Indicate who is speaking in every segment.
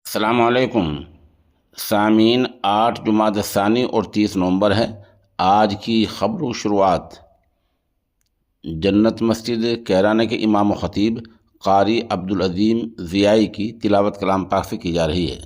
Speaker 1: अस्सलाम वालेकुम सामीन। 8 जुमाद सानी और 30 नवंबर है। आज की खबर शुरुआत जन्नत मस्जिद कैराना के इमाम ख़तीब कारी अब्दुल अज़ीम ज़ियाई की तिलावत कलाम पाक से की जा रही है।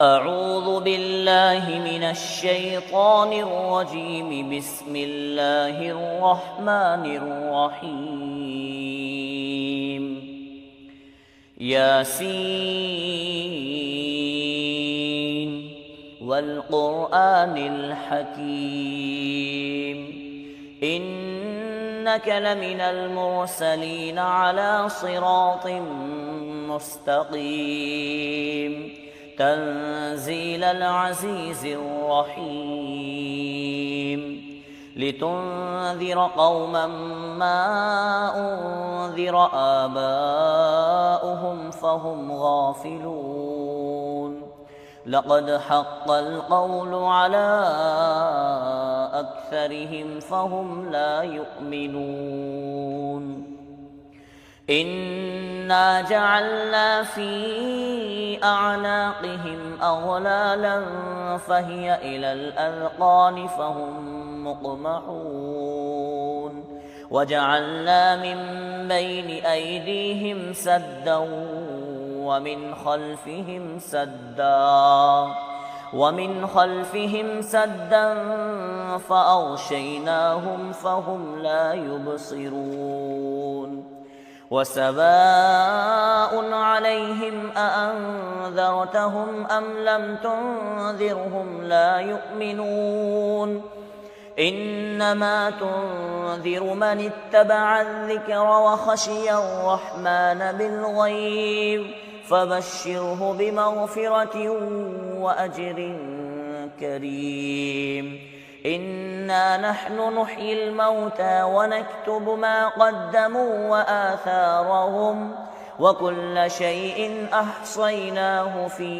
Speaker 2: अऊज़ु बिल्लाहि मिनश शैतानिर रजीम बिस्मिल्लाहिर रहमानिर रहीम। यासीन वल क़ुरआनिल हकीम इन्नका लमिनल मुरसलीन अला सिरातिम मुस्तक़ीम तंज़ीलल अज़ीज़िर रहीम लितुन्ज़िर क़ौमन मा उन्ज़िर आबाउहुम फ़हुम गाफ़िलून लक़द हक़्क़ल क़ौलु अला अक्सरिहिम फ़हुम ला युमिनून। इन्ना जअलना फ़ी अअनाक़िहिम अग़लालन फ़हिय इलल अज़क़ानि फ़हुम मुक़महून वजअलना मिन बैनि अयदीहिम सद्दन वमिन ख़ल्फ़िहिम सद्दन फ़अग़शयनाहुम फ़हुम ला युबसिरून। वसवाء अलैहिम अअन्ज़रतहुम अम लम तुन्ज़िरहुम ला युमिनून। इन्नमा तुन्ज़िरु मन इत्तबअ अज़्ज़िक्र वख़शिय अर्रहमान बिल्ग़ैब फ़बश्शिरहु बिमग़फ़िरतिन वअज्रिन करीम। इन्ना नहनु नुह्यिल मौता वनक्तुबु मा क़द्दमू वआथारहुम वकुल्ल शैइन अहصयनाहु फ़ी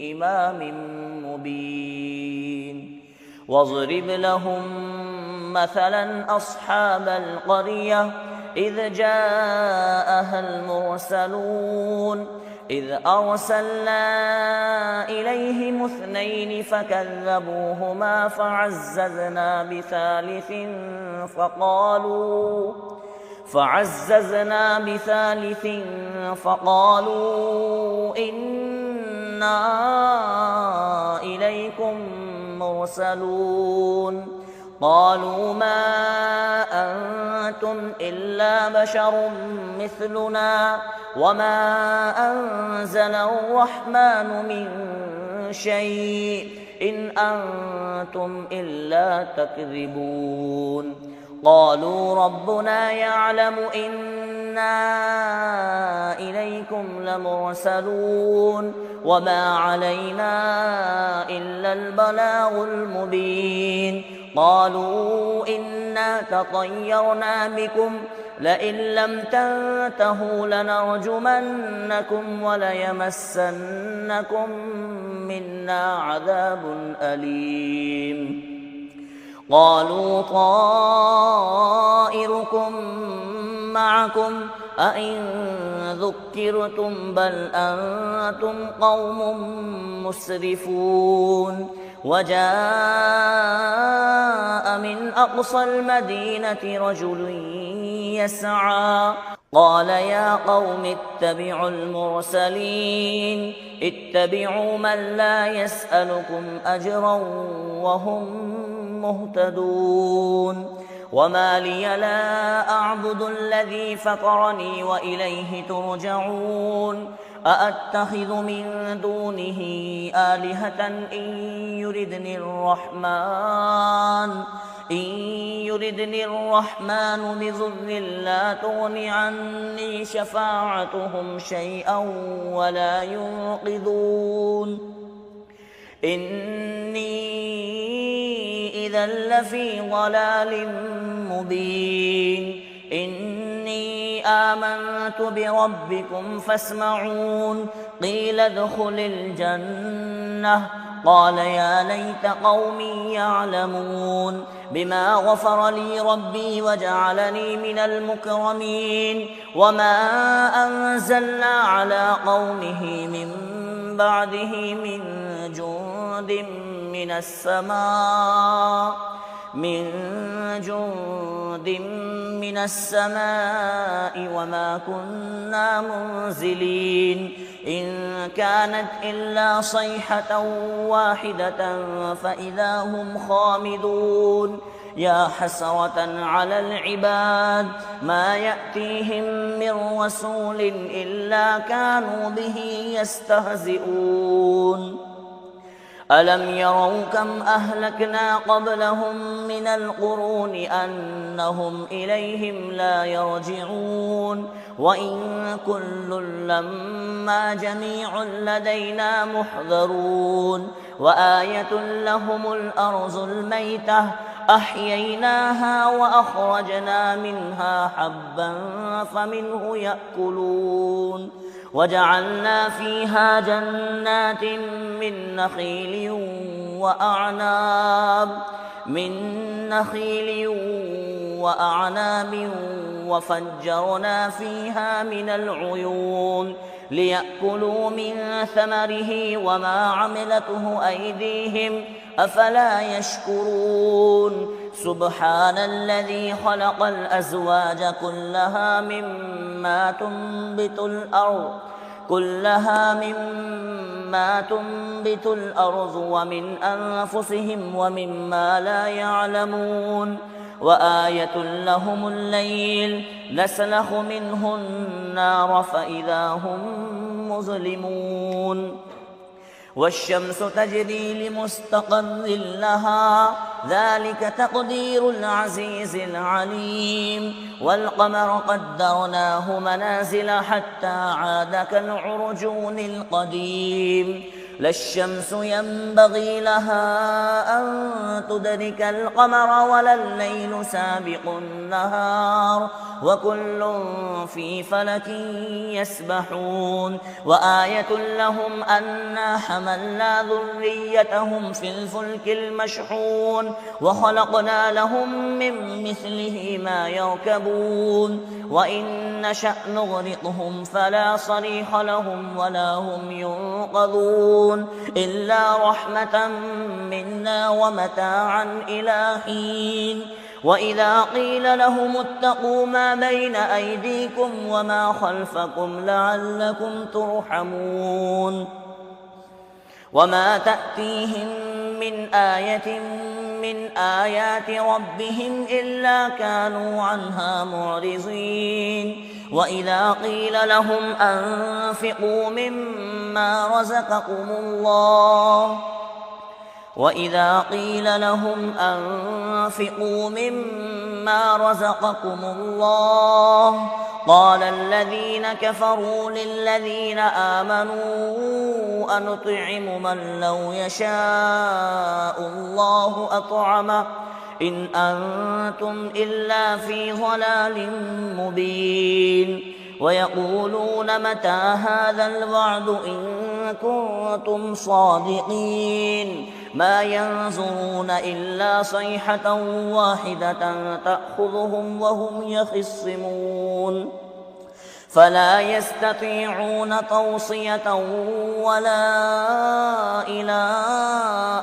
Speaker 2: इमामिन मुबीन। वाज़रिब लहुम मसलन अस्हाबल क़र्यह इज़ जाअहल मुरसलून इज़ अरसलना इलैहिम इस्नैनि फ़कज़्ज़बूहुमा फ़अज़्ज़ज़ना बिसालिसिन फ़क़ालू इन्ना इलैकुम मुरसलून। क़ालू मा अंतुम इल्ला बशरुम मिस्लुना वमा अंज़लर्रहमानु मिन शैइन इन अंतुम इल्ला तकज़िबून। क़ालू रब्बुना यअलमु इन्ना इलैकुम लमुरसलून वमा अलैना इल्लल बलागुल मुबीन। क़ालू इन्ना तطयरना बिकुम लइन लम तंतहू लनरजुमन्नकुम वलयमस्सन्नकुम मिन्ना अज़ाबुन अलीम। क़ालू ताइरुकुम मअकुम अइन ज़ुक्किरतुम बल अंतुम क़ौमुम मुस्रिफून। वजाअ मिन अक़सल मदीनति रजुलुन यस्आ क़ाल या क़ौमि इत्तबिउल मुरसलीन इत्तबिउ मन ला यसअलुकुम अजरन वहुम मुहतदून। वमा लिय ला अअबुदु الذي फतरनी वइलैहि तुरजऊन। अअत्तखिज़ु मिन दूनिहि आलिहतन इन युरिदनि الرحمن बिज़ुर्र ला तुग़नि अन्नी शफ़ाअतुहुम शैअन वला युन्क़िज़ून। इन्नी इज़न लफ़ी ज़लालिम मुबीन। इन्नी आमनतु बिरब्बिकुम फ़स्मऊन। क़ील उद्ख़ुलिल जन्नह قال يا ليت قومي يعلمون بما غفر لي ربي وجعلني من المكرمين وما أنزلنا على قومه من بعده من جند من السماء وما كنا منزلين إن كانت إلا صيحة واحدة فإذا هم خامدون يا حسرة على العباد ما يأتيهم من رسول إلا كانوا به يستهزئون ألم يروا كم أهلكنا قبلهم من القرون أنهم إليهم لا يرجعون وإن كل لما جميع لدينا محضرون وآية لهم الأرض الميتة أحييناها وأخرجنا منها حبا فمنه يأكلون وجعلنا فيها جنات من نخيل وأعناب وفجرنا فيها من العيون ليأكلوا من ثمره وما عملته أيديهم أفلا يشكرون سبحان الذي خلق الأزواج كلها مما تنبت الأرض ومن أنفسهم ومما لا يعلمون وآية لهم الليل نسلخ منه النار فإذا هم مظلمون والشمس تجري لمستقر لها ذلك تقدير العزيز العليم والقمر قدرناه منازل حتى عاد كالعرجون القديم لا الشمس ينبغي لها أن تدرك القمر ولا الليل سابق النهار وكل في فلك يسبحون وآية لهم أنا حملنا ذريتهم في الفلك المشحون وخلقنا لهم من مثله ما يركبون وإن نشأ نغرقهم فلا صريخ لهم ولا هم ينقذون إلا رحمة منا ومتاعا إلى حين وإذا قيل لهم اتقوا ما بين أيديكم وما خلفكم لعلكم ترحمون وما تأتيهم من آية من آيات ربهم إلا كانوا عنها معرضين وإذا قيل لهم أنفقوا مما رزقكم الله قال الذين كفروا للذين آمنوا أنطعم من لو يشاء الله أطعمه إن أنتم إلا في ضلال مبين ويقولون متى هذا الوعد إن كنتم صادقين ما ينظرون إلا صيحة واحدة تأخذهم وهم يخصمون فلا يستطيعون توصية ولا إلى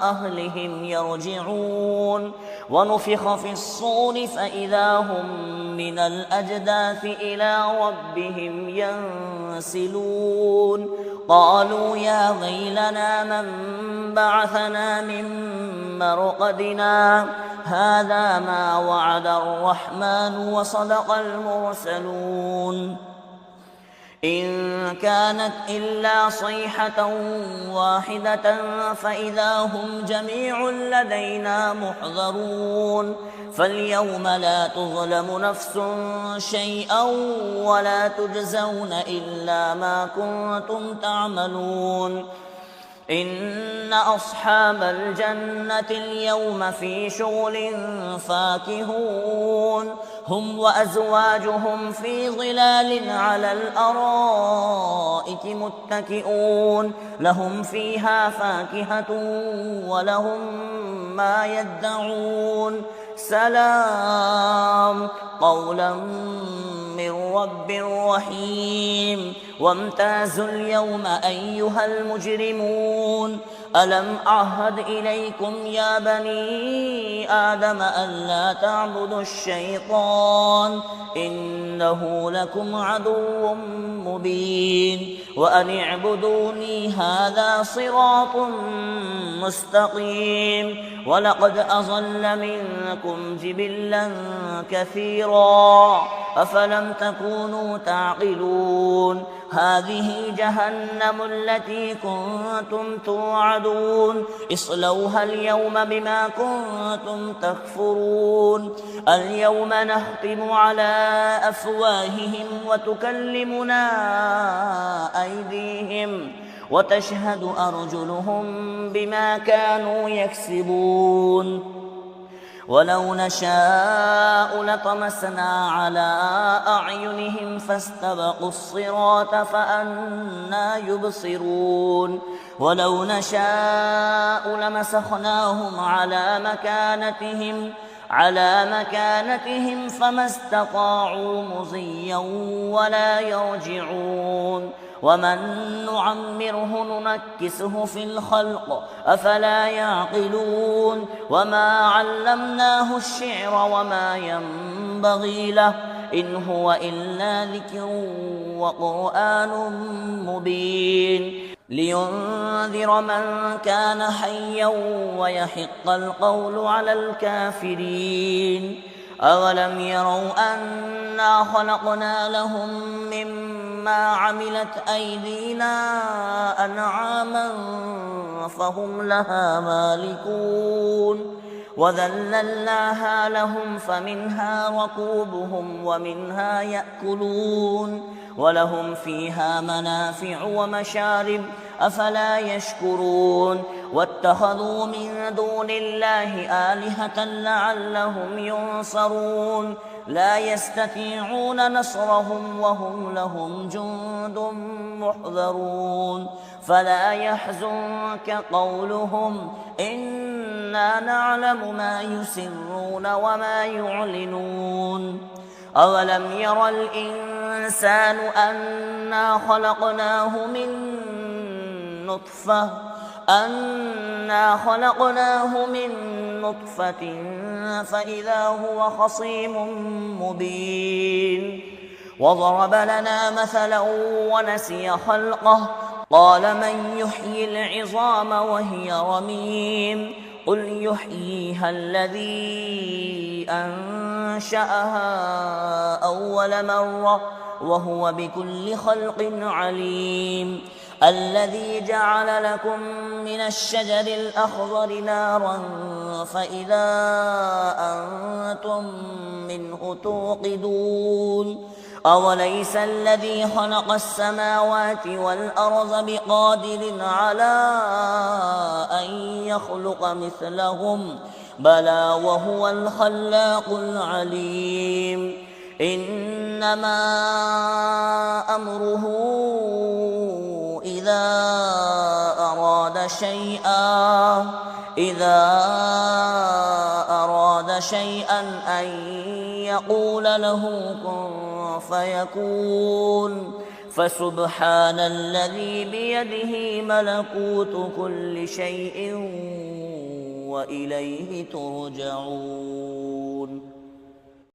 Speaker 2: أهلهم يرجعون ونفخ في الصور فإذا هم من الأجداث إلى ربهم ينسلون قالوا يا ويلنا من بعثنا من مرقدنا هذا ما وعد الرحمن وصدق المرسلون إن كانت إلا صيحة واحدة فإذا هم جميع لدينا محضرون فاليوم لا تظلم نفس شيئا ولا تجزون إلا ما كنتم تعملون إن أصحاب الجنة اليوم في شغل فاكهون هم وأزواجهم في ظلال على الأرائك متكئون لهم فيها فاكهة ولهم ما يدعون سلام قولا من رب رحيم وامتازوا اليوم أيها المجرمون ألم أعهد إليكم يا بني آدم ألا تعبدوا الشيطان إنه لكم عدو مبين وأن اعبدوني هذا صراط مستقيم ولقد أضل منكم جبلا كثيرا أفلم تكونوا تعقلون هذه جهنم التي كنتم توعدون اصلوها اليوم بما كنتم تكفرون اليوم نختم على أفواههم وتكلمنا أيديهم وتشهد أرجلهم بما كانوا يكسبون ولو نشاء لطمسنا على أعينهم فاستبقوا الصراط فأنى يبصرون ولو نشاء لمسخناهم على مكانتهم فما استطاعوا مضيا ولا يرجعون ومن نعمره ننكسه في الخلق أفلا يعقلون وما علمناه الشعر وما ينبغي له إن هو إلا ذكر وقرآن مبين لينذر من كان حيا ويحق القول على الكافرين أولم يروا أنا خلقنا لهم مما عملت أيدينا أنعاما فهم لها مالكون وذللناها لهم فمنها ركوبهم ومنها يأكلون ولهم فيها منافع ومشارب أفلا يشكرون واتخذوا من دون الله آلهة لعلهم ينصرون لا يستطيعون نصرهم وهم لهم جند محضرون فلا يحزنك قولهم إنا نعلم ما يسرون وما يعلنون أولم ير الإنسان أنا خلقناه من نطفة فإذا هو خصيم مبين وضرب لنا مثلا ونسي خلقه قال من يحيي العظام وهي رميم قل يحييها الذي أنشأها أول مرة وهو بكل خلق عليم الذي جعل لكم من الشجر الأخضر نارا فإذا أنتم منه توقدون أوليس الذي خلق السماوات والأرض بقادر على أن يخلق مثلهم بلى وهو الخلاق العليم إنما أمره إذا أراد شيئا أن يقول له كن فيكون فسبحان الذي بيده ملكوت كل شيء وإليه ترجعون